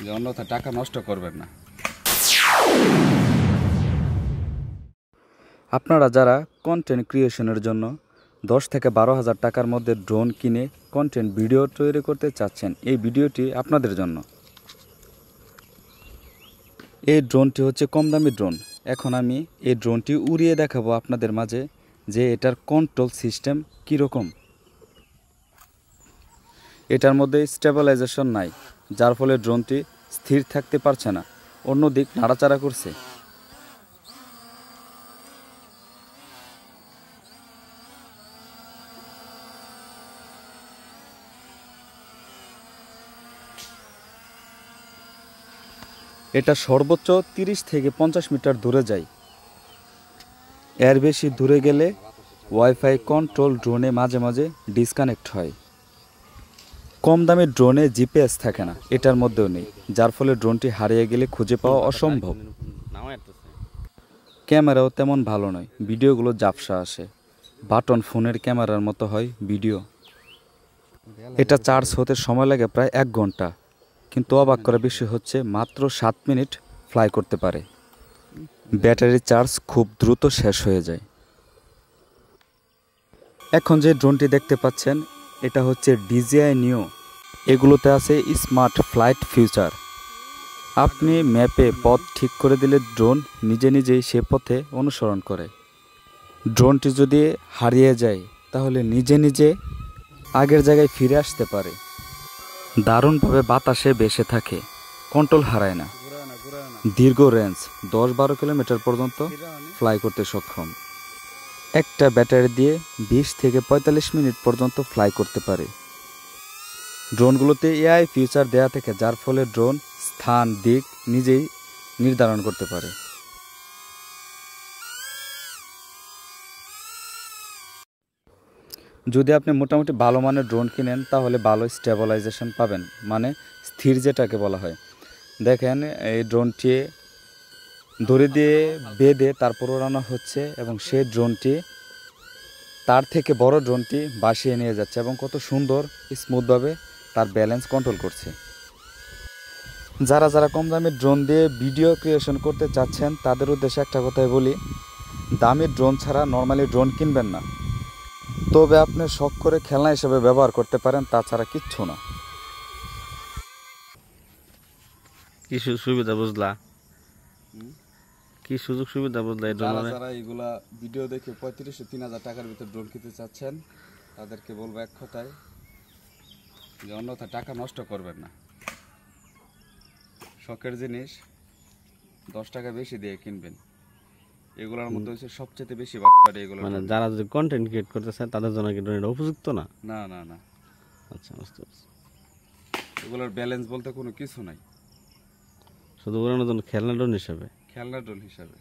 যে অন্যথা টাকা নষ্ট করবেন না। আপনারা যারা কন্টেন্ট ক্রিয়েশনের জন্য 10 থেকে 12,000 টাকার মধ্যে ড্রোন কিনে কন্টেন্ট ভিডিও তৈরি করতে চাচ্ছেন, এই ভিডিওটি আপনাদের জন্য। এই ড্রোনটি হচ্ছে কম দামি ড্রোন। এখন আমি এই ড্রোনটি উড়িয়ে দেখাবো আপনাদের মাঝে যে এটার কন্ট্রোল সিস্টেম কীরকম। এটার মধ্যে স্টেবিলাইজেশন নাই, যার ফলে ড্রোনটি স্থির থাকতে পারছে না, অন্যদিক নাড়াচাড়া করছে। এটা সর্বোচ্চ 30 থেকে 50 মিটার দূরে যায়। এর বেশি দূরে গেলে ওয়াইফাই কন্ট্রোল ড্রোনে মাঝে মাঝে ডিসকানেক্ট হয়। কম দামি ড্রোনে জিপিএস থাকে না, এটার মধ্যেও নেই, যার ফলে ড্রোনটি হারিয়ে গেলে খুঁজে পাওয়া অসম্ভব। ক্যামেরাও তেমন ভালো নয়, ভিডিওগুলো ঝাপসা আসে, বাটন ফোনের ক্যামেরার মতো হয় ভিডিও। এটা চার্জ হতে সময় লাগে প্রায় 1 ঘন্টা, কিন্তু অবাক করা বিষয় হচ্ছে মাত্র 7 মিনিট ফ্লাই করতে পারে। ব্যাটারি চার্জ খুব দ্রুত শেষ হয়ে যায়। এখন যে ড্রোনটি দেখতে পাচ্ছেন এটা হচ্ছে DJI নিও। এগুলোতে আছে স্মার্ট ফ্লাইট ফিউচার। আপনি ম্যাপে পথ ঠিক করে দিলে ড্রোন নিজে নিজেই সে পথে অনুসরণ করে। ড্রোনটি যদি হারিয়ে যায় তাহলে নিজে নিজে আগের জায়গায় ফিরে আসতে পারে। দারুণভাবে বাতাসে ভেসে থাকে, কন্ট্রোল হারায় না। দীর্ঘ রেঞ্জ 10-12 কিলোমিটার পর্যন্ত ফ্লাই করতে সক্ষম। একটা ব্যাটারি দিয়ে 20 থেকে 45 মিনিট পর্যন্ত ফ্লাই করতে পারে। ড্রোনগুলোতে AI ফিচার দেয়া থাকে, যার ফলে ড্রোন স্থান দিক নিজেই নির্ধারণ করতে পারে। যদি আপনি মোটামুটি ভালো মানের ড্রোন কিনেন তাহলে ভালো স্টেবিলাইজেশন পাবেন, মানে স্থির যেটাকে বলা হয়। দেখেন এই ড্রোনটি দড়ি দিয়ে বেঁধে তারপর ওড়ানো হচ্ছে এবং সেই ড্রোনটি তার থেকে বড় ড্রোনটি ভাসিয়ে নিয়ে যাচ্ছে এবং কত সুন্দর স্মুথভাবে তার ব্যালেন্স কন্ট্রোল করছে। যারা যারা কম দামি ড্রোন দিয়ে ভিডিও ক্রিয়েশন করতে চাচ্ছেন তাদের উদ্দেশ্যে একটা কথাই বলি, দামি ড্রোন ছাড়া নর্মালি ড্রোন কিনবেন না। তবে আপনি শখ করে খেলনা হিসেবে ব্যবহার করতে পারেন, তাছাড়া কিচ্ছু না। কি সুবিধা বুঝলা? কি সুযোগ সুবিধা বুঝলা? যারা এগুলা ভিডিও দেখে 3500-3000 টাকার ভিতর ড্রোন কিনতে চাচ্ছেন তাদেরকে বলবো এক কথায় যে অন্যথা টাকা নষ্ট করবেন না। শখের জিনিস 10 টাকা বেশি দিয়ে কিনবেন। এগুলোর মধ্যে হচ্ছে সবচেয়ে বেশি বাটপারি এগুলো। মানে যারা যদি কন্টেন্ট ক্রিয়েট করতে চায় তাদের জন্য কি এটা উপযুক্ত না? না না না। আচ্ছা, বুঝতে পারছি। এগুলোর ব্যালেন্স বলতে কোনো কিছু নাই, শুধু উড়ানোর জন্য খেলনা ড্রোন হিসাবে। খেলনা ড্রোন হিসাবে।